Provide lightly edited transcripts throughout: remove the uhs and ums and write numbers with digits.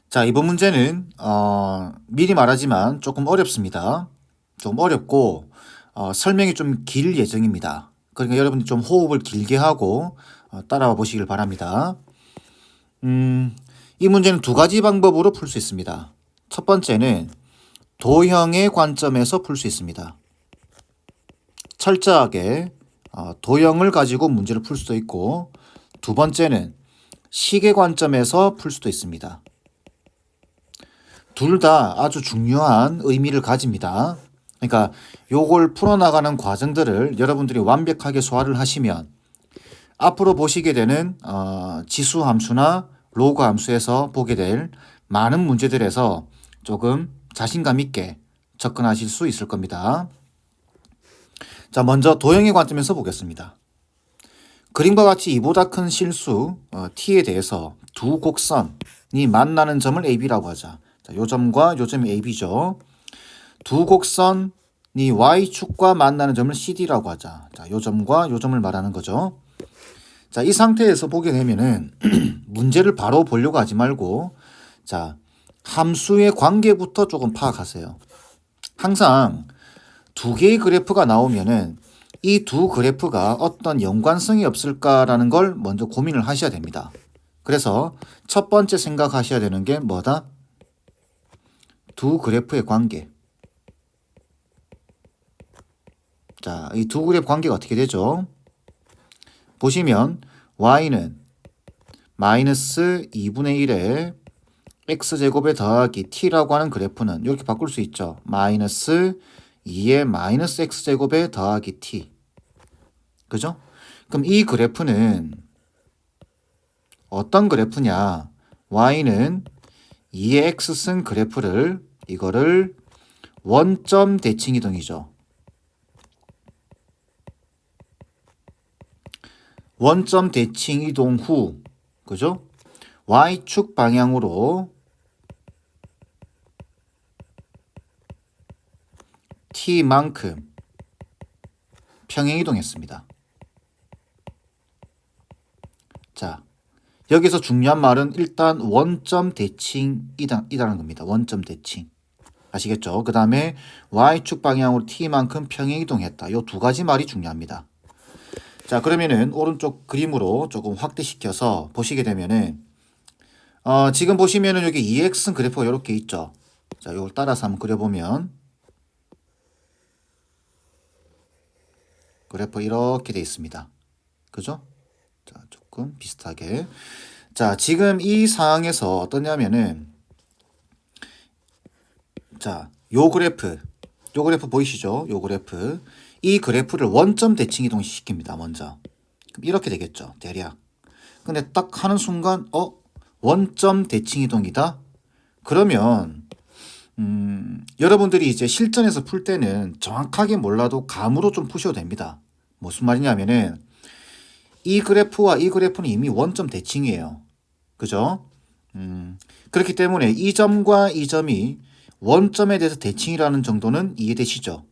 자, 이번 문제는 미리 말하지만 조금 어렵습니다. 좀 어렵고 설명이 좀 길 예정입니다. 그러니까 여러분들 좀 호흡을 길게 하고 따라와 보시길 바랍니다. 이 문제는 두 가지 방법으로 풀 수 있습니다. 첫 번째는 도형의 관점에서 풀 수 있습니다. 철저하게 도형을 가지고 문제를 풀 수도 있고, 두 번째는 식의 관점에서 풀 수도 있습니다. 둘 다 아주 중요한 의미를 가집니다. 그러니까 요걸 풀어나가는 과정들을 여러분들이 완벽하게 소화를 하시면 앞으로 보시게 되는 지수 함수나 로그 함수에서 보게 될 많은 문제들에서 조금 자신감 있게 접근하실 수 있을 겁니다. 자, 먼저 도형의 관점에서 보겠습니다. 그림과 같이 이보다 큰 실수 t에 대해서 두 곡선이 만나는 점을 AB라고 하자. 자, 요 점과 요 점이 AB죠. 두 곡선이 Y축과 만나는 점을 CD라고 하자. 자, 요 점과 요 점을 말하는 거죠. 자, 이 상태에서 보게 되면은 문제를 바로 보려고 하지 말고, 자, 함수의 관계부터 조금 파악하세요. 항상 두 개의 그래프가 나오면은 이 두 그래프가 어떤 연관성이 없을까라는 걸 먼저 고민을 하셔야 됩니다. 그래서 첫 번째 생각하셔야 되는 게 뭐다? 두 그래프의 관계. 자, 이 두 그래프 관계가 어떻게 되죠? 보시면 y는 마이너스 2분의 1에 x제곱에 더하기 t라고 하는 그래프는 이렇게 바꿀 수 있죠. 마이너스 2에 마이너스 x제곱에 더하기 t. 그죠? 그럼 이 그래프는 어떤 그래프냐? y는 2의 x승 그래프를 이거를 원점 대칭 이동이죠. 원점 대칭 이동 후, 그죠? y축 방향으로 t만큼 평행 이동했습니다. 자, 여기서 중요한 말은 일단 원점 대칭이라는 겁니다. 원점 대칭. 아시겠죠? 그 다음에 y축 방향으로 t만큼 평행 이동했다. 이 두 가지 말이 중요합니다. 자, 그러면은 오른쪽 그림으로 조금 확대시켜서 보시게 되면은 지금 보시면은 여기 2x 그래프가 이렇게 있죠. 자, 이걸 따라서 한번 그려보면 그래프 이렇게 돼 있습니다. 그죠? 자, 조금 비슷하게. 자, 지금 이 상황에서 어떠냐면은 자, 요 그래프 보이시죠? 요 그래프. 이 그래프를 원점 대칭 이동 시킵니다. 먼저. 그럼 이렇게 되겠죠. 대략. 근데 딱 하는 순간 원점 대칭 이동이다. 그러면 여러분들이 이제 실전에서 풀 때는 정확하게 몰라도 감으로 좀 푸셔도 됩니다. 무슨 말이냐면은 이 그래프와 이 그래프는 이미 원점 대칭이에요. 그죠? 그렇기 때문에 이 점과 이 점이 원점에 대해서 대칭이라는 정도는 이해되시죠?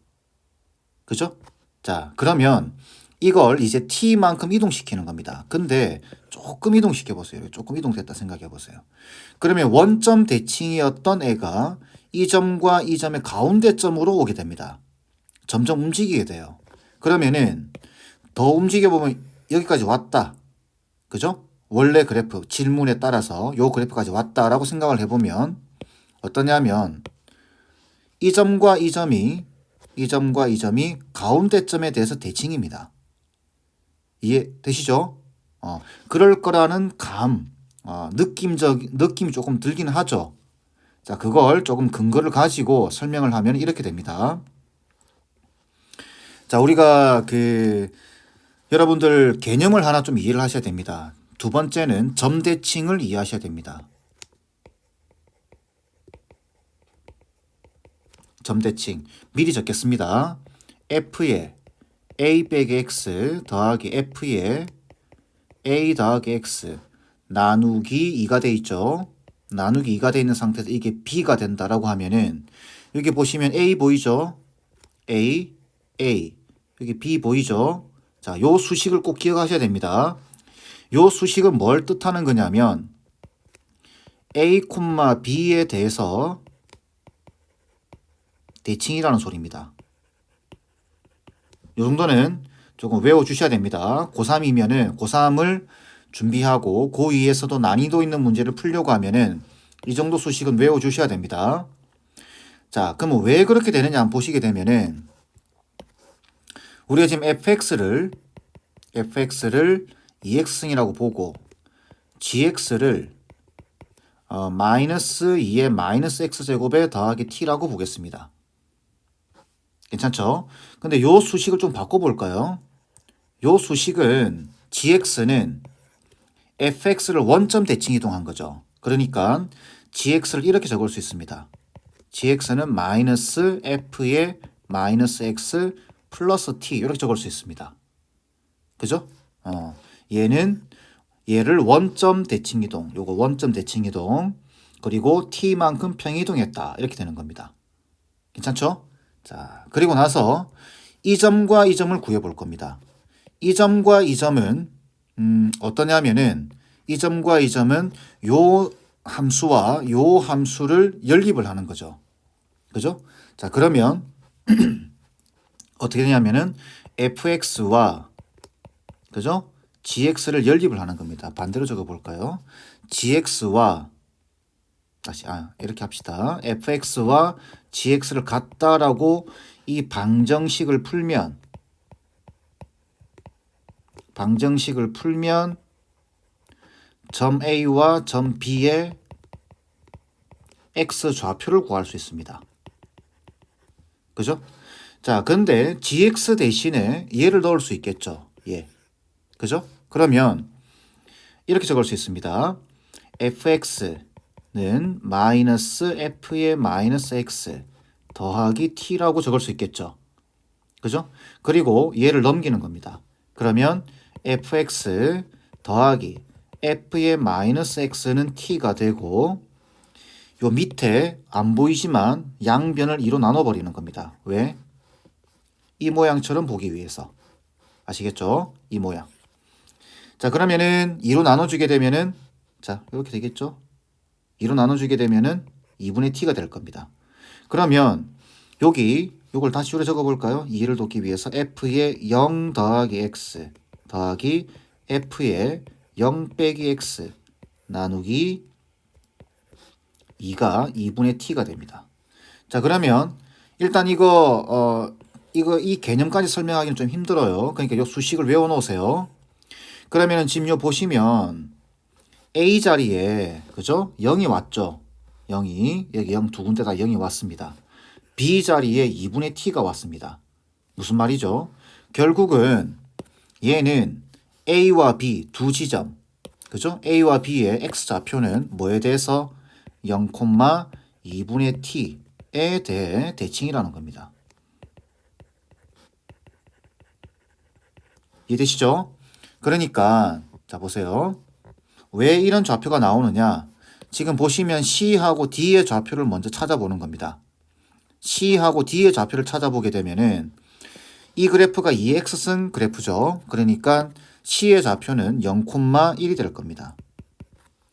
그죠? 자, 그러면 이걸 이제 t만큼 이동시키는 겁니다. 근데 조금 이동시켜 보세요. 조금 이동됐다 생각해 보세요. 그러면 원점 대칭이었던 애가 이 점과 이 점의 가운데 점으로 오게 됩니다. 점점 움직이게 돼요. 그러면은 더 움직여 보면 여기까지 왔다. 그죠? 원래 그래프 질문에 따라서 요 그래프까지 왔다라고 생각을 해보면 어떠냐면 이 점과 이 점이 가운데 점에 대해서 대칭입니다. 이해되시죠? 그럴 거라는 느낌이 조금 들긴 하죠. 자, 그걸 조금 근거를 가지고 설명을 하면 이렇게 됩니다. 자, 우리가 여러분들 개념을 하나 좀 이해를 하셔야 됩니다. 두 번째는 점 대칭을 이해하셔야 됩니다. 점 대칭 미리 적겠습니다. F에 A 빼기 X 더하기 F에 A 더하기 X 나누기 2가 돼 있죠. 나누기 2가 돼 있는 상태에서 이게 B가 된다라고 하면은 여기 보시면 A 보이죠? A, A 여기 B 보이죠? 자, 요 수식을 꼭 기억하셔야 됩니다. 요 수식은 뭘 뜻하는 거냐면 A, B에 대해서 대칭이라는 소리입니다. 이 정도는 조금 외워주셔야 됩니다. 고3이면은 고3을 준비하고 고2에서도 난이도 있는 문제를 풀려고 하면은 이 정도 수식은 외워주셔야 됩니다. 자, 그럼 왜 그렇게 되느냐 한번 보시게 되면은 우리가 지금 fx를 EX승이라고 보고 gx를 마이너스 2의 마이너스 x제곱에 더하기 t라고 보겠습니다. 괜찮죠? 근데 요 수식을 좀 바꿔볼까요? 요 수식은 gx는 fx를 원점 대칭 이동한 거죠. 그러니까 gx를 이렇게 적을 수 있습니다. gx는 마이너스 f의 마이너스 x 플러스 t 이렇게 적을 수 있습니다. 그죠? 얘를 원점 대칭 이동, 요거 원점 대칭 이동, 그리고 t만큼 평이동했다 이렇게 되는 겁니다. 괜찮죠? 자, 그리고 나서 이 점과 이 점을 구해볼 겁니다. 이 점과 이 점은 어떠냐면은 이 점과 이 점은 요 함수와 요 함수를 연립을 하는 거죠. 그죠? 자, 그러면 어떻게 되냐면은 fx와 그죠? gx를 연립을 하는 겁니다. 반대로 적어 볼까요? gx와 이렇게 합시다. fx와 gx를 같다라고 이 방정식을 풀면 점 A와 점 B의 x 좌표를 구할 수 있습니다. 그죠? 자, 근데 gx 대신에 얘를 넣을 수 있겠죠. 예. 그죠? 그러면 이렇게 적을 수 있습니다. fx는 마이너스 f의 마이너스 x 더하기 t라고 적을 수 있겠죠. 그죠? 그리고 얘를 넘기는 겁니다. 그러면 fx 더하기 f의 마이너스 x는 t가 되고 요 밑에 안 보이지만 양변을 2로 나눠버리는 겁니다. 왜? 이 모양처럼 보기 위해서. 아시겠죠? 이 모양. 자, 그러면은 2로 나눠주게 되면은 자, 이렇게 되겠죠? 2로 나눠주게 되면은 2분의 t가 될 겁니다. 그러면 여기 요걸 다시 요로 적어볼까요? 2를 돕기 위해서 f의 0 더하기 x 더하기 f의 0 빼기 x 나누기 2가 2분의 t가 됩니다. 자, 그러면 일단 이 개념까지 설명하기는 좀 힘들어요. 그러니까 이 수식을 외워 놓으세요. 그러면은 지금 요 보시면 A 자리에 그죠? 0이 왔죠. 0이 여기 0 두 군데 다 0이 왔습니다. B 자리에 2분의 t가 왔습니다. 무슨 말이죠? 결국은 얘는 A와 B 두 지점 그죠? A와 B의 x 좌표는 뭐에 대해서 0,2분의 t에 대해 대칭이라는 겁니다. 이해되시죠? 그러니까 자 보세요. 왜 이런 좌표가 나오느냐? 지금 보시면 C하고 D의 좌표를 먼저 찾아보는 겁니다. C하고 D의 좌표를 찾아보게 되면은 이 그래프가 2x승 그래프죠. 그러니까 C의 좌표는 0,1이 될 겁니다.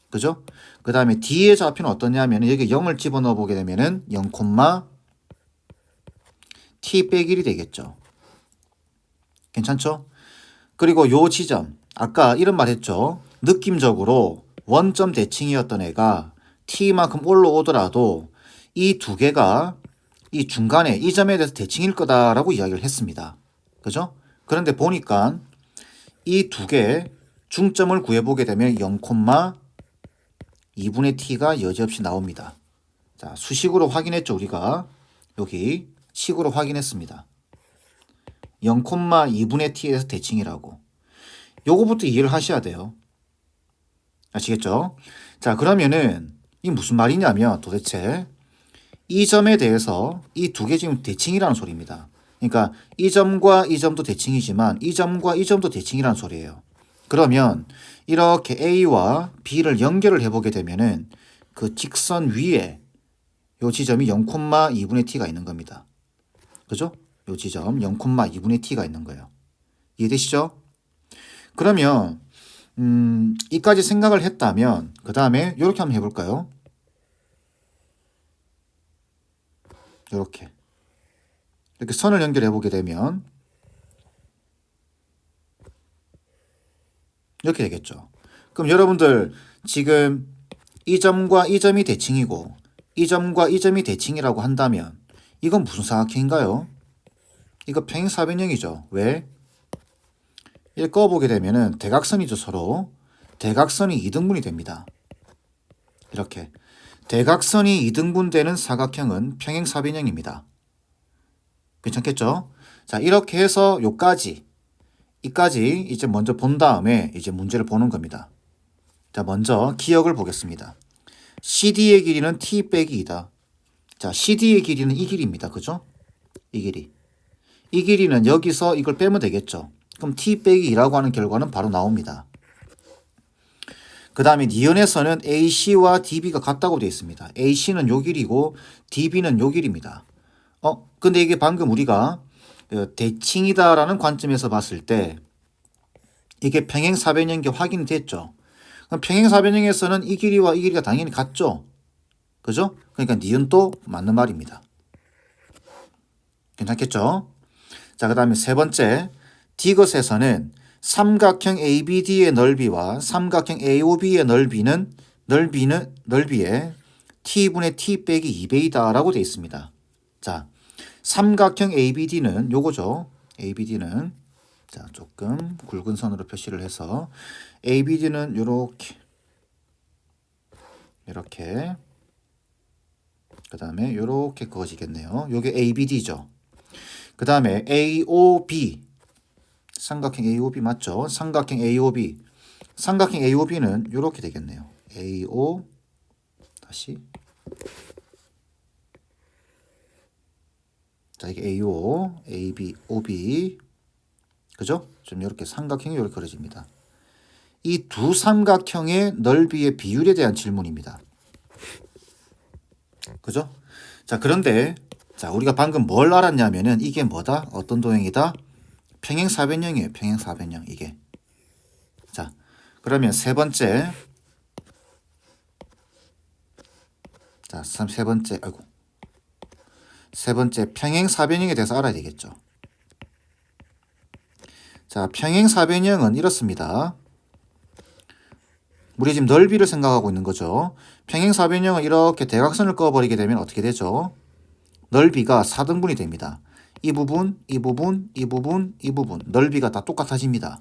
그죠? 그 다음에 D의 좌표는 어떠냐면 여기 0을 집어넣어 보게 되면은 0,t 빼기 1이 되겠죠. 괜찮죠? 그리고 요 지점 아까 이런 말 했죠. 느낌적으로 원점 대칭이었던 애가 t만큼 올라오더라도 이 두 개가 이 중간에 이 점에 대해서 대칭일 거다라고 이야기를 했습니다. 그죠? 그런데 보니까 이 두 개 중점을 구해보게 되면 0,2분의 t가 여지없이 나옵니다. 자, 수식으로 확인했죠. 우리가 여기 식으로 확인했습니다. 0,2분의 t에서 대칭이라고. 요거부터 이해를 하셔야 돼요. 아시겠죠? 자, 그러면은 이 무슨 말이냐면 도대체 이 점에 대해서 이 두 개 지금 대칭이라는 소리입니다. 그러니까 이 점과 이 점도 대칭이지만 이 점과 이 점도 대칭이라는 소리예요. 그러면 이렇게 A와 B를 연결을 해보게 되면은 그 직선 위에 요 지점이 0,2분의 t가 있는 겁니다. 그죠? 요 지점 0,2분의 t가 있는 거예요. 이해되시죠? 그러면 이까지 생각을 했다면 그 다음에 이렇게 한번 해볼까요? 이렇게 선을 연결해 보게 되면 이렇게 되겠죠. 그럼 여러분들 지금 이 점과 이 점이 대칭이고 이 점과 이 점이 대칭이라고 한다면 이건 무슨 사각형인가요? 이거 평행사변형이죠. 왜? 이렇게 꺼보게 되면은 대각선이죠. 서로 대각선이 이등분이 됩니다. 이렇게 대각선이 이등분되는 사각형은 평행사변형입니다. 괜찮겠죠? 자, 이렇게 해서 이까지 이제 먼저 본 다음에 이제 문제를 보는 겁니다. 자, 먼저 기억을 보겠습니다. CD의 길이는 t 빼기 2다. 자, CD의 길이는 이 길이입니다. 그죠? 이 길이. 이 길이는 여기서 이걸 빼면 되겠죠. 그럼 t 빼기 2라고 하는 결과는 바로 나옵니다. 그 다음에 니은에서는 AC와 DB가 같다고 되어 있습니다. AC는 요 길이고 DB는 요 길입니다. 근데 이게 방금 우리가 대칭이다라는 관점에서 봤을 때 이게 평행사변형이 확인이 됐죠. 그럼 평행사변형에서는 이 길이와 이 길이가 당연히 같죠. 그죠? 그러니까 니은도 맞는 말입니다. 괜찮겠죠? 자, 그 다음에 세 번째 디귿에서는 삼각형 ABD의 넓이와 삼각형 AOB의 넓이에 t분의 t 빼기 2배이다 라고 되어 있습니다. 자, 삼각형 ABD는 요거죠. ABD는 자, 조금 굵은 선으로 표시를 해서 ABD는 이렇게 그 다음에 요렇게 그어지겠네요. 요게 ABD죠. 그 다음에 AOB 삼각형 AOB 맞죠? 삼각형 AOB는 요렇게 되겠네요. AO 다시 자, 이게 AO, AB, OB 그죠? 좀 이렇게 삼각형이 이렇게 그려집니다. 이 두 삼각형의 넓이의 비율에 대한 질문입니다. 그죠? 자, 그런데 자, 우리가 방금 뭘 알았냐면은 이게 뭐다? 어떤 도형이다? 평행사변형이에요. 평행사변형 이게. 자, 그러면 세 번째. 자, 세 번째 평행사변형에 대해서 알아야 되겠죠. 자, 평행사변형은 이렇습니다. 우리 지금 넓이를 생각하고 있는 거죠. 평행사변형은 이렇게 대각선을 그어버리게 되면 어떻게 되죠? 넓이가 4등분이 됩니다. 이 부분, 이 부분, 이 부분, 이 부분 넓이가 다 똑같아집니다.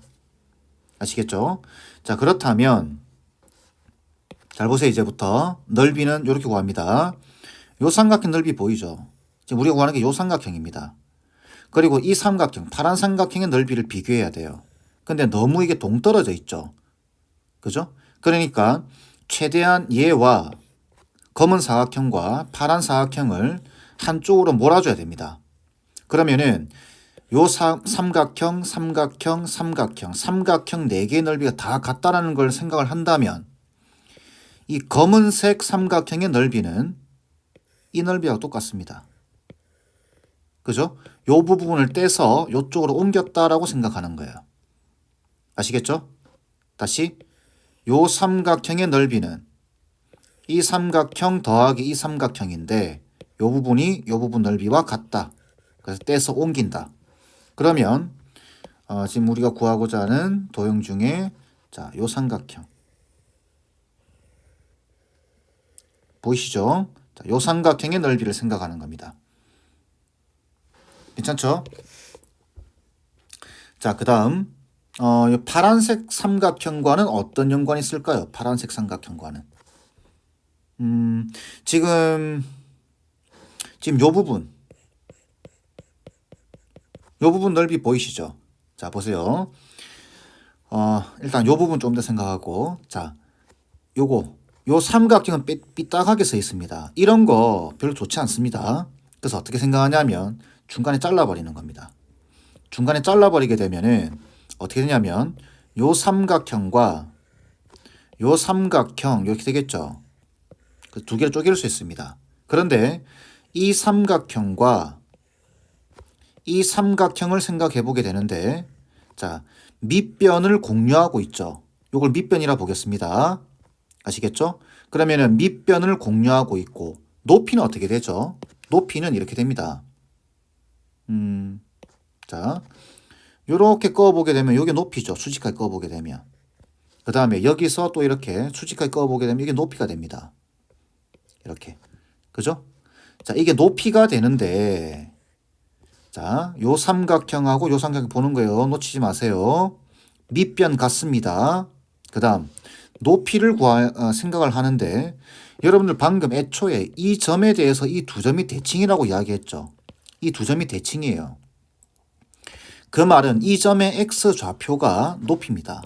아시겠죠? 자, 그렇다면 잘 보세요. 이제부터 넓이는 이렇게 구합니다. 요 삼각형 넓이 보이죠? 지금 우리가 구하는 게 요 삼각형입니다. 그리고 이 삼각형, 파란 삼각형의 넓이를 비교해야 돼요. 근데 너무 이게 동떨어져 있죠. 그죠? 그러니까 최대한 얘와 검은 사각형과 파란 사각형을 한쪽으로 몰아줘야 됩니다. 그러면은 요 삼각형 4개의 넓이가 다 같다라는 걸 생각을 한다면 이 검은색 삼각형의 넓이는 이 넓이하고 똑같습니다. 그죠? 요 부분을 떼서 요쪽으로 옮겼다라고 생각하는 거예요. 아시겠죠? 다시 요 삼각형의 넓이는 이 삼각형 더하기 이 삼각형인데 요 부분이 요 부분 넓이와 같다. 그래서 떼서 옮긴다. 그러면 지금 우리가 구하고자 하는 도형 중에 자, 요 삼각형 보이시죠? 자, 요 삼각형의 넓이를 생각하는 겁니다. 괜찮죠? 자, 그 다음 파란색 삼각형과는 어떤 연관이 있을까요? 파란색 삼각형과는 지금 요 부분 넓이 보이시죠? 자, 보세요. 일단 요 부분 좀 더 생각하고 자, 요 삼각형은 삐딱하게 서 있습니다. 이런 거 별로 좋지 않습니다. 그래서 어떻게 생각하냐면 중간에 잘라버리는 겁니다. 중간에 잘라버리게 되면은 어떻게 되냐면 요 삼각형과 요 삼각형 이렇게 되겠죠. 그 두 개를 쪼갤 수 있습니다. 그런데 이 삼각형과 이 삼각형을 생각해 보게 되는데 자, 밑변을 공유하고 있죠. 요걸 밑변이라 보겠습니다. 아시겠죠? 그러면은 밑변을 공유하고 있고 높이는 어떻게 되죠? 높이는 이렇게 됩니다. 자, 요렇게 꺼보게 되면 요게 높이죠. 수직하게 꺼보게 되면. 그 다음에 여기서 또 이렇게 수직하게 꺼보게 되면 이게 높이가 됩니다. 이렇게. 그죠? 자, 이게 높이가 되는데 자, 요 삼각형하고 요 삼각형 보는 거예요. 놓치지 마세요. 밑변 같습니다. 그 다음 높이를 생각을 하는데 여러분들 방금 애초에 이 점에 대해서 이 두 점이 대칭이라고 이야기했죠. 이 두 점이 대칭이에요. 그 말은 이 점의 x 좌표가 높이입니다.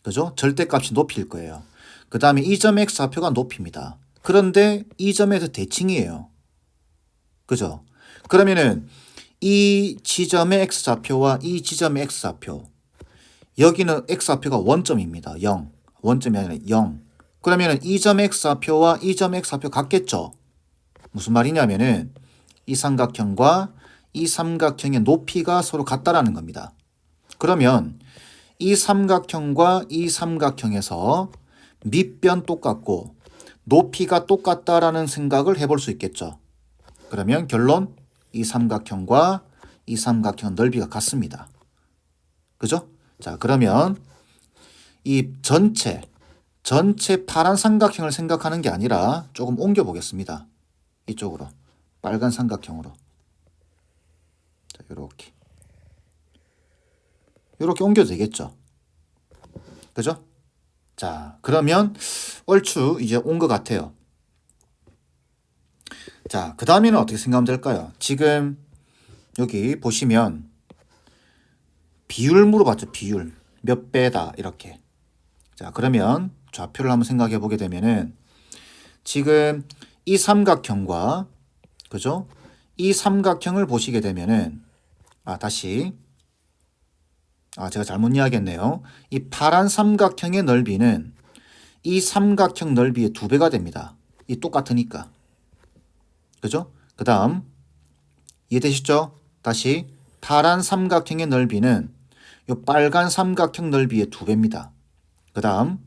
그죠? 절대값이 높이일 거예요. 그 다음에 이 점의 x 좌표가 높이입니다. 그런데 이 점에서 대칭이에요. 그죠? 그러면은 이 지점의 x 좌표와 이 지점의 x 좌표 여기는 x 좌표가 원점입니다. 0. 원점이 아니라 0. 그러면은 이 점 x 좌표와 이 점 x 좌표 같겠죠? 무슨 말이냐면은 이 삼각형과 이 삼각형의 높이가 서로 같다라는 겁니다. 그러면 이 삼각형과 이 삼각형에서 밑변 똑같고 높이가 똑같다라는 생각을 해볼 수 있겠죠. 그러면 결론 이 삼각형과 이 삼각형 넓이가 같습니다. 그죠? 자, 그러면 이 전체 파란 삼각형을 생각하는 게 아니라 조금 옮겨 보겠습니다. 이쪽으로 빨간 삼각형으로. 자, 요렇게 옮겨도 되겠죠. 그죠? 자, 그러면 얼추 이제 온 것 같아요. 자, 그 다음에는 어떻게 생각하면 될까요? 지금 여기 보시면 비율 물어봤죠. 비율. 몇 배다 이렇게. 자, 그러면 좌표를 한번 생각해 보게 되면은 지금 이 삼각형과 그죠? 이 삼각형을 보시게 되면은 제가 잘못 이야기했네요. 이 파란 삼각형의 넓이는 이 삼각형 넓이의 2배가 됩니다. 이 똑같으니까. 그죠? 그 다음 이해되시죠? 다시 파란 삼각형의 넓이는 이 빨간 삼각형 넓이의 2배입니다. 그 다음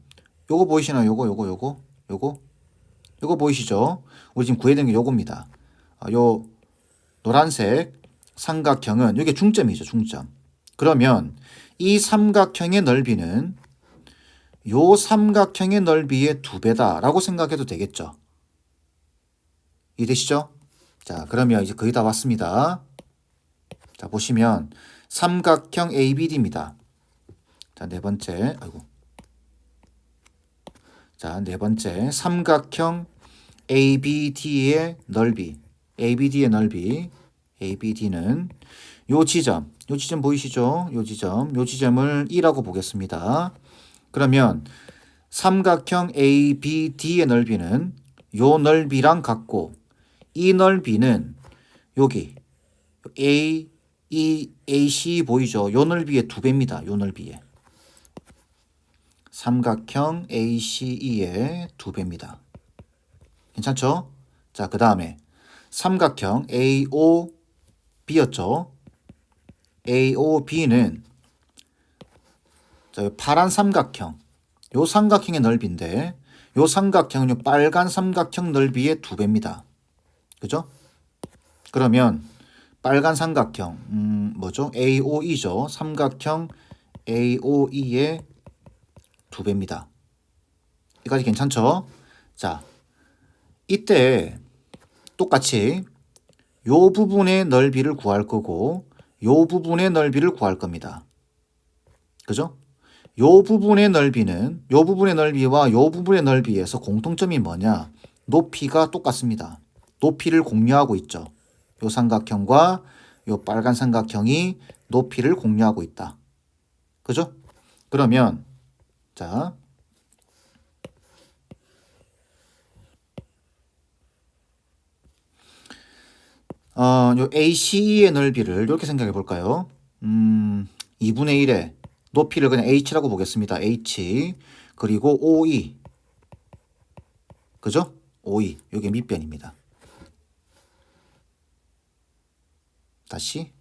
요거 보이시나요? 요거 보이시죠? 우리 지금 구해야 되는 게 요겁니다. 요 노란색 삼각형은 이게 중점이죠. 중점. 그러면 이 삼각형의 넓이는 요 삼각형의 넓이의 2배다라고 생각해도 되겠죠. 이해되시죠? 자, 그러면 이제 거의 다 왔습니다. 자, 보시면 삼각형 ABD입니다. 자, 네 번째 삼각형 ABD의 넓이. ABD는 요 지점 보이시죠? 요 지점을 E라고 보겠습니다. 그러면 삼각형 ABD의 넓이는 요 넓이랑 같고 이 넓이는 여기 AC 보이죠? 요 넓이의 2배입니다. 요 넓이에. 삼각형 ACE의 2배입니다. 괜찮죠? 자, 그 다음에 삼각형 AOB였죠? AOB는 파란 삼각형, 요 삼각형의 넓이인데 요 삼각형은 요 빨간 삼각형 넓이의 2배입니다. 그죠? 그러면 빨간 삼각형 뭐죠? AOE죠. 삼각형 AOE의 2배입니다. 이까지 괜찮죠? 자, 이때 똑같이 요 부분의 넓이를 구할 거고 요 부분의 넓이를 구할 겁니다. 그죠? 요 부분의 넓이는 요 부분의 넓이와 요 부분의 넓이에서 공통점이 뭐냐? 높이가 똑같습니다. 높이를 공유하고 있죠. 요 삼각형과 요 빨간 삼각형이 높이를 공유하고 있다. 그죠? 그러면 자, 요 ACE의 넓이를 이렇게 생각해 볼까요? 2분의 1의 높이를 그냥 H라고 보겠습니다. H 그리고 OE 그죠? OE 요게 밑변입니다. 다시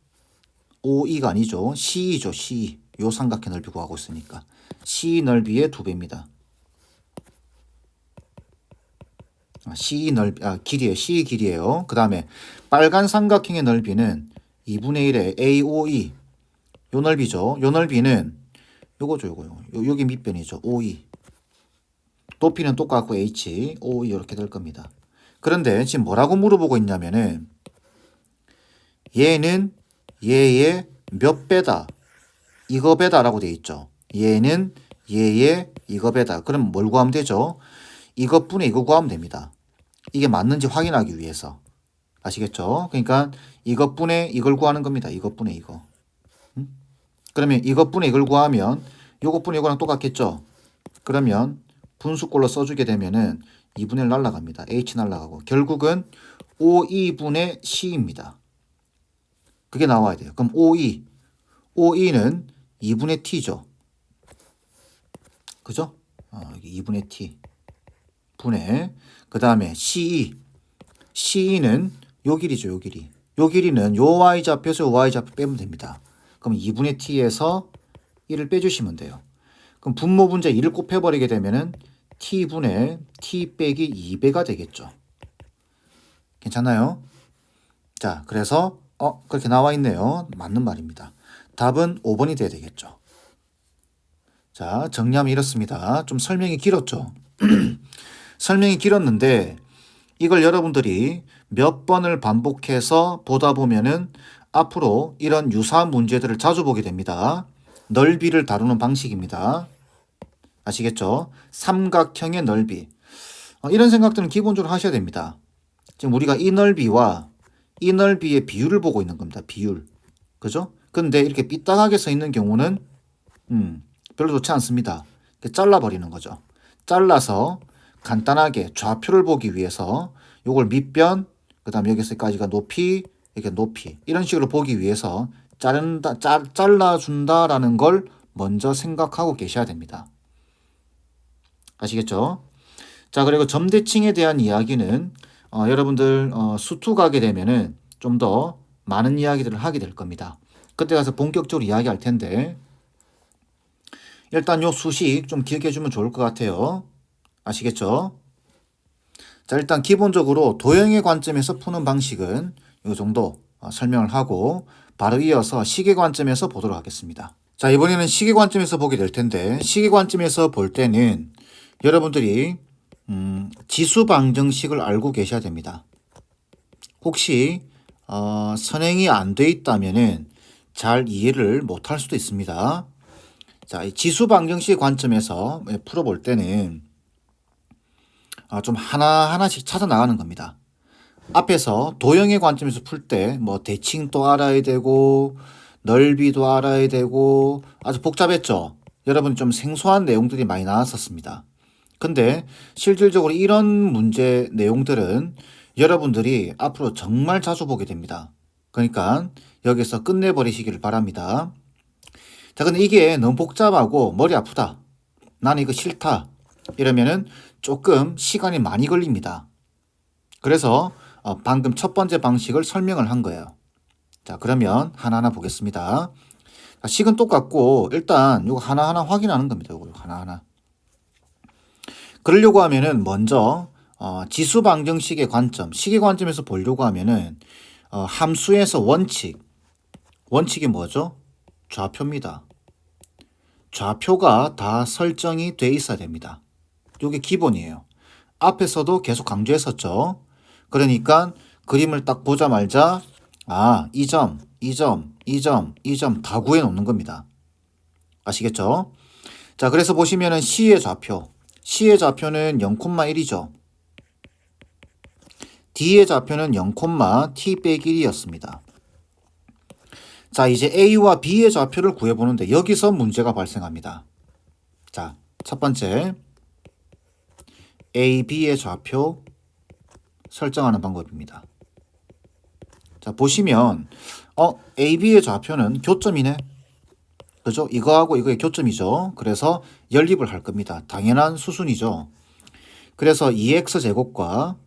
OE가 아니죠. CE죠. CE 요 삼각형 넓이 구하고 있으니까 C 넓이의 2배입니다. C 넓이 길이에요. C 길이에요. 그 다음에 빨간 삼각형의 넓이는 2분의 1의 AOE 요 넓이죠. 요 넓이는 요거죠. 요게 밑변이죠. OE 높이는 똑같고 H, OE 이렇게 될 겁니다. 그런데 지금 뭐라고 물어보고 있냐면은 얘는 얘의 몇 배다 이거 배다라고 되어 있죠. 얘는 얘의 이거 배다. 그럼 뭘 구하면 되죠? 이것분의 이거 구하면 됩니다. 이게 맞는지 확인하기 위해서. 아시겠죠? 그러니까 이것분의 이걸 구하는 겁니다. 이것분의 이거. 그러면 이것분의 이걸 구하면 요것분의 이거랑 똑같겠죠? 그러면 분수꼴로 써주게 되면은 2분의 1 날라갑니다. H 날라가고 결국은 5,2분의 C입니다. 그게 나와야 돼요. 그럼 5,2는 2분의 T죠. 그죠? 여기 2분의 T 분의 그 다음에 CE는 요 길이죠. 요 길이. 요 길이는 요 Y좌표에서 요 Y좌표 빼면 됩니다. 그럼 2분의 T에서 1을 빼주시면 돼요. 그럼 분모 분자 2를 곱해버리게 되면은 T분의 T 빼기 2배가 되겠죠. 괜찮나요? 자, 그래서 그렇게 나와 있네요. 맞는 말입니다. 답은 5번이 돼야 되겠죠. 자, 정리하면 이렇습니다. 좀 설명이 길었죠. 설명이 길었는데 이걸 여러분들이 몇 번을 반복해서 보다 보면은 앞으로 이런 유사한 문제들을 자주 보게 됩니다. 넓이를 다루는 방식입니다. 아시겠죠? 삼각형의 넓이. 이런 생각들은 기본적으로 하셔야 됩니다. 지금 우리가 이 넓이와 이 넓이의 비율을 보고 있는 겁니다. 비율. 그죠? 근데 이렇게 삐딱하게 서 있는 경우는 별로 좋지 않습니다. 잘라버리는 거죠. 잘라서 간단하게 좌표를 보기 위해서 요걸 밑변, 그 다음에 여기서까지가 높이, 이렇게 높이 이런 식으로 보기 위해서 잘라준다라는 걸 먼저 생각하고 계셔야 됩니다. 아시겠죠? 자, 그리고 점대칭에 대한 이야기는 여러분들 수투 가게 되면은 좀 더 많은 이야기들을 하게 될 겁니다. 그때 가서 본격적으로 이야기할 텐데 일단 요 수식 좀 기억해 주면 좋을 것 같아요. 아시겠죠? 자, 일단 기본적으로 도형의 관점에서 푸는 방식은 이 정도 설명을 하고 바로 이어서 시계 관점에서 보도록 하겠습니다. 자, 이번에는 시계 관점에서 보게 될 텐데 시계 관점에서 볼 때는 여러분들이 지수 방정식을 알고 계셔야 됩니다. 혹시 선행이 안 돼 있다면은 잘 이해를 못할 수도 있습니다. 자, 이 지수 방정식 관점에서 풀어볼 때는 좀 하나하나씩 찾아 나가는 겁니다. 앞에서 도형의 관점에서 풀 때 뭐 대칭도 알아야 되고 넓이도 알아야 되고 아주 복잡했죠. 여러분 좀 생소한 내용들이 많이 나왔었습니다. 근데 실질적으로 이런 문제 내용들은 여러분들이 앞으로 정말 자주 보게 됩니다. 그러니까 여기서 끝내버리시기를 바랍니다. 자, 근데 이게 너무 복잡하고 머리 아프다. 나는 이거 싫다. 이러면은 조금 시간이 많이 걸립니다. 그래서 방금 첫 번째 방식을 설명을 한 거예요. 자, 그러면 하나하나 보겠습니다. 자, 식은 똑같고 일단 이거 하나하나 확인하는 겁니다. 이거 하나하나. 그러려고 하면은 먼저 지수 방정식의 관점, 식의 관점에서 보려고 하면은 함수에서 원칙이 뭐죠? 좌표입니다. 좌표가 다 설정이 돼 있어야 됩니다. 이게 기본이에요. 앞에서도 계속 강조했었죠. 그러니까 그림을 딱 보자마자 이 점, 이 점, 이 점, 이 점 다 구해 놓는 겁니다. 아시겠죠? 자, 그래서 보시면은 C의 좌표는 0,1이죠. D의 좌표는 0,t 빼기 1이었습니다. 자, 이제 A와 B의 좌표를 구해보는데 여기서 문제가 발생합니다. 자, 첫 번째 A, B의 좌표 설정하는 방법입니다. 자, 보시면 A, B의 좌표는 교점이네. 그죠? 이거하고 이거의 교점이죠. 그래서 연립을 할 겁니다. 당연한 수순이죠. 그래서 2x제곱과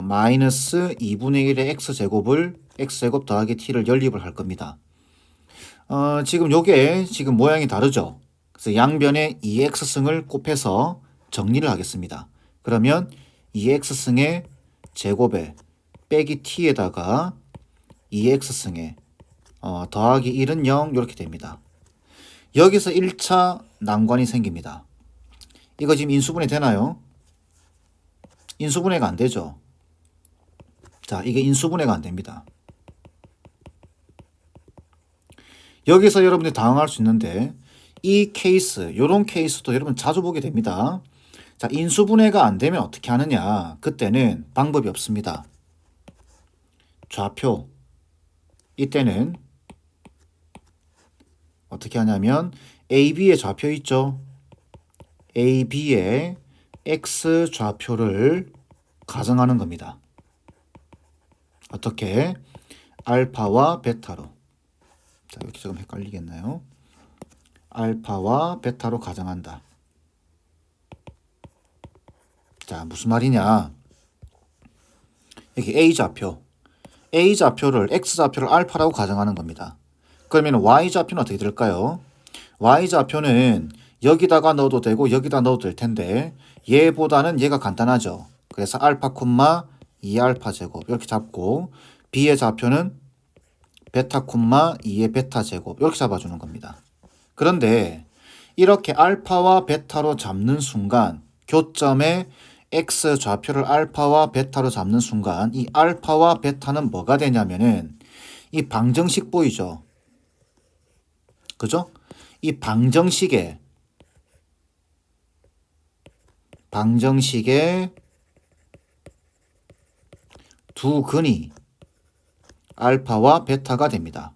마이너스 2분의 1의 x제곱을 x제곱 더하기 t를 연립을 할 겁니다. 지금 요게 지금 모양이 다르죠. 그래서 양변에 2x승을 곱해서 정리를 하겠습니다. 그러면 2x승의 제곱에 빼기 t에다가 2x승에 더하기 1은 0 이렇게 됩니다. 여기서 1차 난관이 생깁니다. 이거 지금 인수분해 되나요? 인수분해가 안 되죠. 자, 이게 인수분해가 안 됩니다. 여기서 여러분들이 당황할 수 있는데 이 케이스, 요런 케이스도 여러분 자주 보게 됩니다. 자, 인수분해가 안 되면 어떻게 하느냐? 그때는 방법이 없습니다. 좌표. 이때는 어떻게 하냐면 AB의 좌표 있죠? AB의 X 좌표를 가정하는 겁니다. 어떻게? 알파와 베타로. 자, 이렇게 조금 헷갈리겠나요? 알파와 베타로 가정한다. 자, 무슨 말이냐? 여기 A 좌표를 X 좌표를 알파라고 가정하는 겁니다. 그러면 Y 좌표는 어떻게 될까요? Y 좌표는 여기다가 넣어도 되고 여기다 넣어도 될 텐데 얘보다는 얘가 간단하죠. 그래서 알파 콤마 2알파 제곱 이렇게 잡고 B의 좌표는 베타 콤마 2의 베타 제곱 이렇게 잡아주는 겁니다. 그런데 이렇게 알파와 베타로 잡는 순간 교점에 X 좌표를 알파와 베타로 잡는 순간 이 알파와 베타는 뭐가 되냐면은 이 방정식 보이죠? 그죠? 이 방정식의 두 근이 알파와 베타가 됩니다.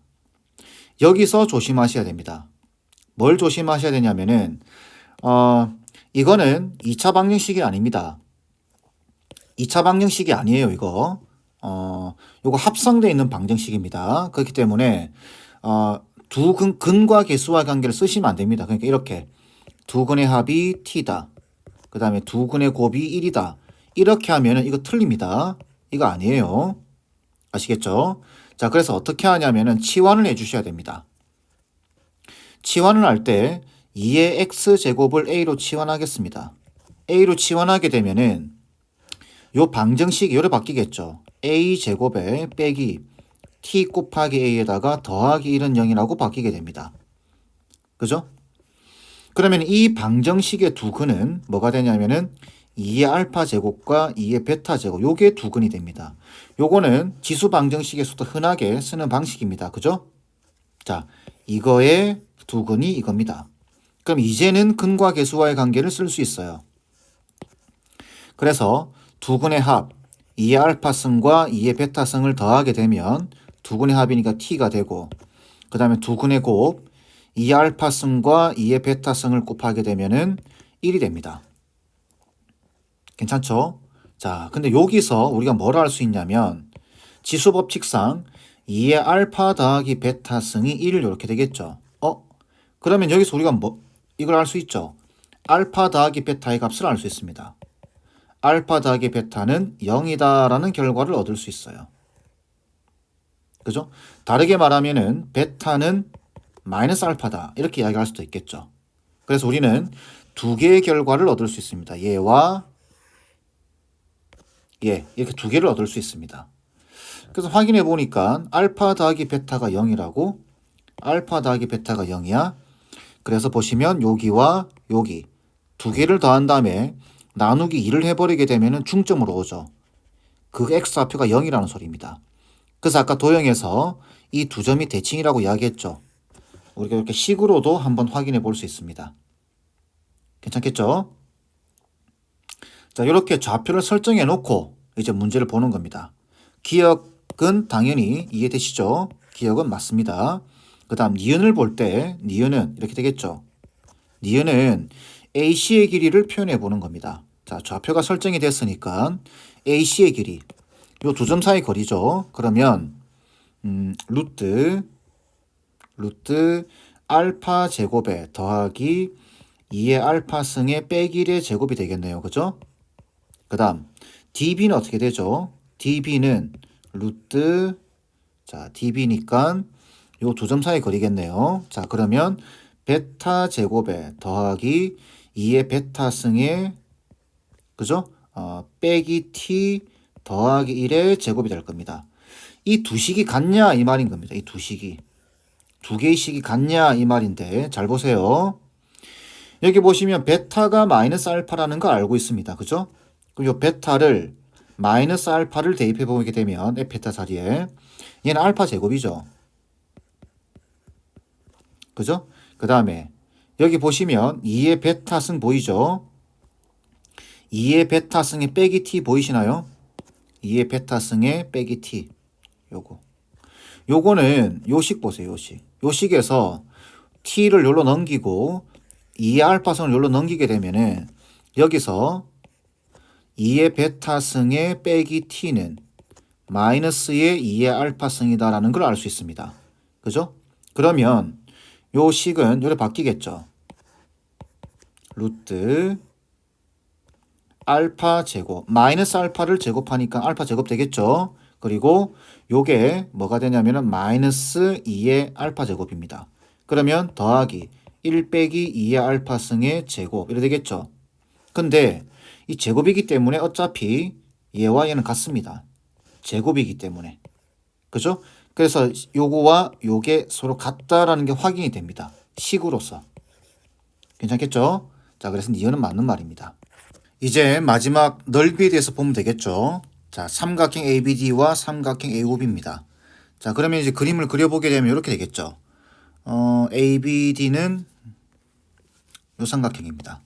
여기서 조심하셔야 됩니다. 뭘 조심하셔야 되냐면은 이거는 2차 방정식이 아닙니다. 2차 방정식이 아니에요, 이거. 요거 합성되어 있는 방정식입니다. 그렇기 때문에 두 근과 개수와 관계를 쓰시면 안 됩니다. 그러니까 이렇게 두 근의 합이 t다. 그 다음에 두 근의 곱이 1이다. 이렇게 하면은 이거 틀립니다. 이거 아니에요. 아시겠죠? 자, 그래서 어떻게 하냐면은 치환을 해 주셔야 됩니다. 치환을 할 때 2의 x제곱을 a로 치환하겠습니다. a로 치환하게 되면은 요 방정식이 요래 바뀌겠죠. a제곱에 빼기 t 곱하기 a에다가 더하기 1은 0이라고 바뀌게 됩니다. 그죠? 그러면 이 방정식의 두 근은 뭐가 되냐면은 2의 알파 제곱과 2의 베타 제곱 요게 두 근이 됩니다. 요거는 지수 방정식에서도 흔하게 쓰는 방식입니다. 그죠? 자, 이거의 두 근이 이겁니다. 그럼 이제는 근과 개수와의 관계를 쓸 수 있어요. 그래서 두 근의 합 2의 알파승과 2의 베타승을 더하게 되면 두 근의 합이니까 t가 되고 그 다음에 두 근의 곱 2의 알파승과 2의 베타승을 곱하게 되면은 1이 됩니다. 괜찮죠? 자, 근데 여기서 우리가 뭘 할 수 있냐면 지수 법칙상 2의 알파 더하기 베타승이 1 이렇게 되겠죠. 그러면 여기서 우리가 이걸 알 수 있죠. 알파 더하기 베타의 값을 알 수 있습니다. 알파 더하기 베타는 0이다라는 결과를 얻을 수 있어요. 그죠? 다르게 말하면은 베타는 마이너스 알파다 이렇게 이야기할 수도 있겠죠. 그래서 우리는 두 개의 결과를 얻을 수 있습니다. 얘와 얘 이렇게 두 개를 얻을 수 있습니다. 그래서 확인해 보니까 알파 더하기 베타가 0이라고 알파 더하기 베타가 0이야. 그래서 보시면 여기와 여기 두 개를 더한 다음에 나누기 2를 해버리게 되면 중점으로 오죠. 그 x좌표가 0이라는 소리입니다. 그래서 아까 도형에서 이 두 점이 대칭이라고 이야기했죠. 우리가 이렇게 식으로도 한번 확인해 볼 수 있습니다. 괜찮겠죠? 자, 이렇게 좌표를 설정해 놓고 이제 문제를 보는 겁니다. 기억은 당연히 이해되시죠? 기억은 맞습니다. 그 다음 니은을 볼 때 니은은 이렇게 되겠죠. 니은은 AC의 길이를 표현해 보는 겁니다. 자, 좌표가 설정이 됐으니까 AC의 길이 요 두 점 사이 거리죠. 그러면 루트 알파 제곱에 더하기 2의 알파 승의 빼기 1의 제곱이 되겠네요. 그죠? 그 다음 db는 어떻게 되죠? db는 루트 자 db니까 요 두 점 사이 거리겠네요. 자, 그러면 베타 제곱에 더하기 2의 베타 승의 그죠? 빼기 t 더하기 1의 제곱이 될 겁니다. 이 두 식이 같냐 이 말인 겁니다. 이 두 식이. 두 개의 식이 같냐 이 말인데 잘 보세요. 여기 보시면 베타가 마이너스 알파라는 거 알고 있습니다. 그죠? 그럼 이 베타를 마이너스 알파를 대입해 보게 되면 에페타 자리에 얘는 알파 제곱이죠. 그죠? 그 다음에 여기 보시면 2의 베타승 보이죠? 2의 베타승의 빼기 t 보이시나요? 2의 베타승의 빼기 t 요거는 요식 보세요. 요식에서 t를 여기로 넘기고 2의 알파승을 여기로 넘기게 되면은 여기서 2의 베타승의 빼기 t는 마이너스의 2의 알파승이다라는 걸 알 수 있습니다. 그죠? 그러면 요 식은 여기 바뀌겠죠. 루트 알파 제곱 마이너스 알파를 제곱하니까 알파 제곱 되겠죠. 그리고 요게 뭐가 되냐면은 마이너스 2의 알파 제곱입니다. 그러면 더하기 1 빼기 2의 알파 승의 제곱 이렇게 되겠죠. 근데 이 제곱이기 때문에 어차피 얘와 얘는 같습니다. 제곱이기 때문에. 그죠? 그래서 요거와 요게 서로 같다라는 게 확인이 됩니다. 식으로서. 괜찮겠죠? 자, 그래서 니은은 맞는 말입니다. 이제 마지막 넓이에 대해서 보면 되겠죠? 자, 삼각형 ABD와 삼각형 AOB입니다. 자, 그러면 이제 그림을 그려보게 되면 이렇게 되겠죠? ABD는 요 삼각형입니다.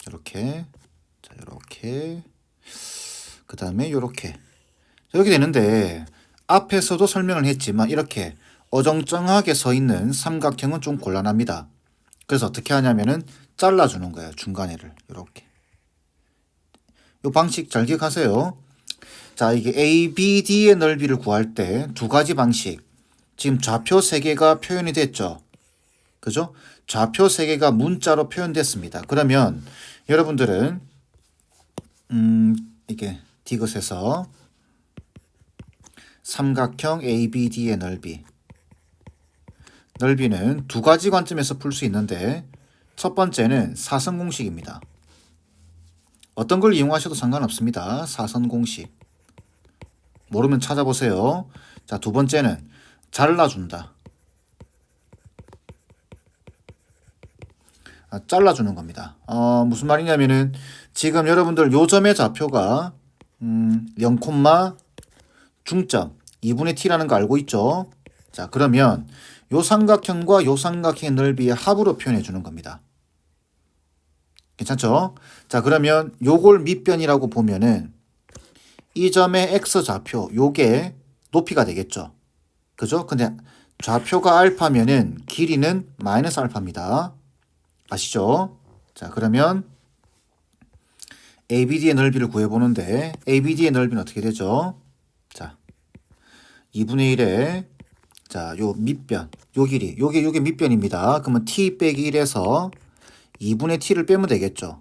이렇게, 자, 이렇게, 그 다음에 이렇게. 이렇게 되는데 앞에서도 설명을 했지만 이렇게 어정쩡하게 서 있는 삼각형은 좀 곤란합니다. 그래서 어떻게 하냐면은 잘라주는 거예요. 중간에를 이렇게. 이 방식 잘 기억하세요. 자, 이게 ABD의 넓이를 구할 때 두 가지 방식. 지금 좌표 3개가 표현이 됐죠. 그죠? 좌표 3개가 문자로 표현됐습니다. 그러면 여러분들은 이게 디귿에서 삼각형 ABD의 넓이는 두 가지 관점에서 풀 수 있는데 첫 번째는 사선 공식입니다. 어떤 걸 이용하셔도 상관없습니다. 사선 공식. 모르면 찾아보세요. 자, 두 번째는 잘라준다. 잘라주는 겁니다. 무슨 말이냐면은 지금 여러분들 요점의 좌표가 0, 중점 2분의 t라는 거 알고 있죠? 자, 그러면 요 삼각형과 요 삼각형의 넓이의 합으로 표현해 주는 겁니다. 괜찮죠? 자, 그러면 요걸 밑변이라고 보면은 이 점의 x 좌표 요게 높이가 되겠죠. 그죠? 근데 좌표가 알파면은 길이는 마이너스 알파입니다. 아시죠? 자, 그러면 ABD의 넓이를 구해보는데 ABD의 넓이는 어떻게 되죠? 자, 2분의 1에 자, 요 밑변, 요 길이, 요게 밑변입니다. 그러면 t 빼기 1에서 2분의 t를 빼면 되겠죠.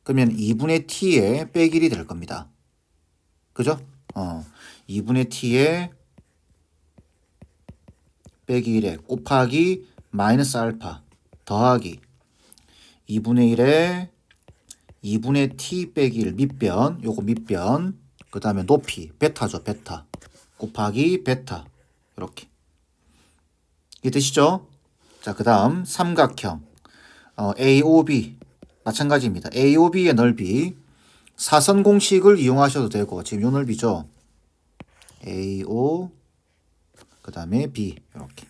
그러면 2분의 t의 빼기 1이 될 겁니다. 그죠? 2분의 t의 빼기 1에 곱하기 마이너스 알파 더하기 2분의 1에 2분의 t 빼기 1 밑변, 요거 밑변, 그 다음에 높이, 베타죠, 베타. 곱하기 베타. 이렇게. 이해되시죠? 자, 그 다음 삼각형 AOB 마찬가지입니다. AOB의 넓이 사선 공식을 이용하셔도 되고 지금 요 넓이죠. AO 그 다음에 B 이렇게.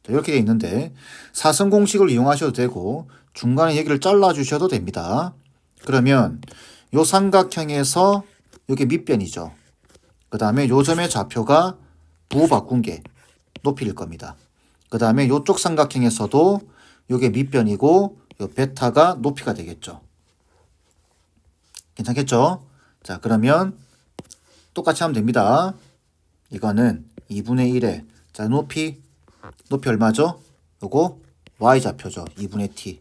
자, 이렇게 돼 있는데 사선 공식을 이용하셔도 되고 중간에 여기를 잘라 주셔도 됩니다. 그러면 요 삼각형에서 여기 밑변이죠. 그 다음에 요 점의 좌표가 부호 바꾼 게 높이일 겁니다. 그 다음에 요쪽 삼각형에서도 요게 밑변이고 요 베타가 높이가 되겠죠. 괜찮겠죠? 자, 그러면 똑같이 하면 됩니다. 이거는 2분의 1에 자, 높이 얼마죠? 요거 y좌표죠. 2분의 t.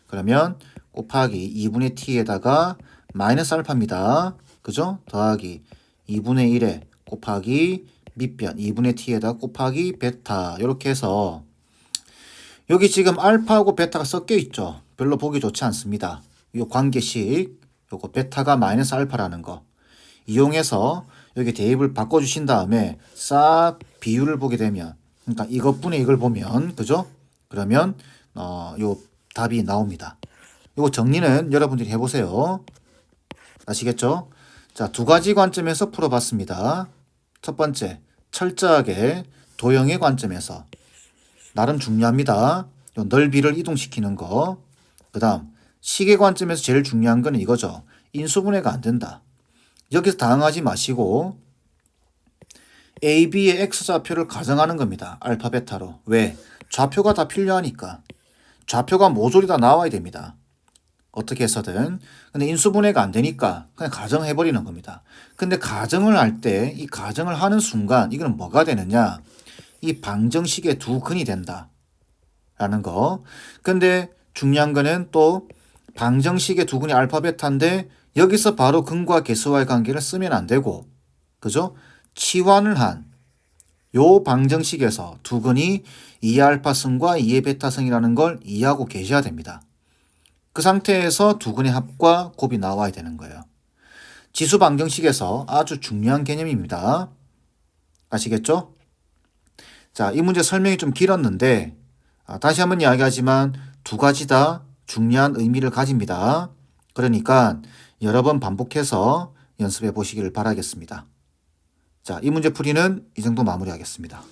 그러면 곱하기 2분의 t에다가 마이너스 알파입니다. 그죠? 더하기 2분의 1에 곱하기 밑변 2분의 t에다 곱하기 베타 이렇게 해서 여기 지금 알파하고 베타가 섞여 있죠. 별로 보기 좋지 않습니다. 이 관계식 요거 베타가 마이너스 알파라는 거 이용해서 여기 대입을 바꿔주신 다음에 싹 비율을 보게 되면 그러니까 이것분의 이걸 보면 그죠? 그러면 요 답이 나옵니다. 요거 정리는 여러분들이 해보세요. 아시겠죠? 자, 두 가지 관점에서 풀어봤습니다. 첫 번째, 철저하게 도형의 관점에서 나름 중요합니다. 요 넓이를 이동시키는 거. 그 다음 식의 관점에서 제일 중요한 건 이거죠. 인수분해가 안 된다. 여기서 당황하지 마시고 A, B의 X좌표를 가정하는 겁니다. 알파, 베타로. 왜? 좌표가 다 필요하니까. 좌표가 모조리 다 나와야 됩니다. 어떻게 해서든. 근데 인수분해가 안 되니까 그냥 가정해버리는 겁니다. 근데 가정을 할 때 이 가정을 하는 순간 이거는 뭐가 되느냐? 이 방정식의 두 근이 된다. 라는 거. 근데 중요한 거는 또 방정식의 두 근이 알파, 베타인데 여기서 바로 근과 계수와의 관계를 쓰면 안 되고 그죠? 치환을 한 요 방정식에서 두 근이 2알파승과 2의 베타승이라는 걸 이해하고 계셔야 됩니다. 그 상태에서 두 근의 합과 곱이 나와야 되는 거예요. 지수 방정식에서 아주 중요한 개념입니다. 아시겠죠? 자, 이 문제 설명이 좀 길었는데 다시 한번 이야기하지만 두 가지 다 중요한 의미를 가집니다. 그러니까 여러 번 반복해서 연습해 보시기를 바라겠습니다. 자, 이 문제 풀이는 이 정도 마무리하겠습니다.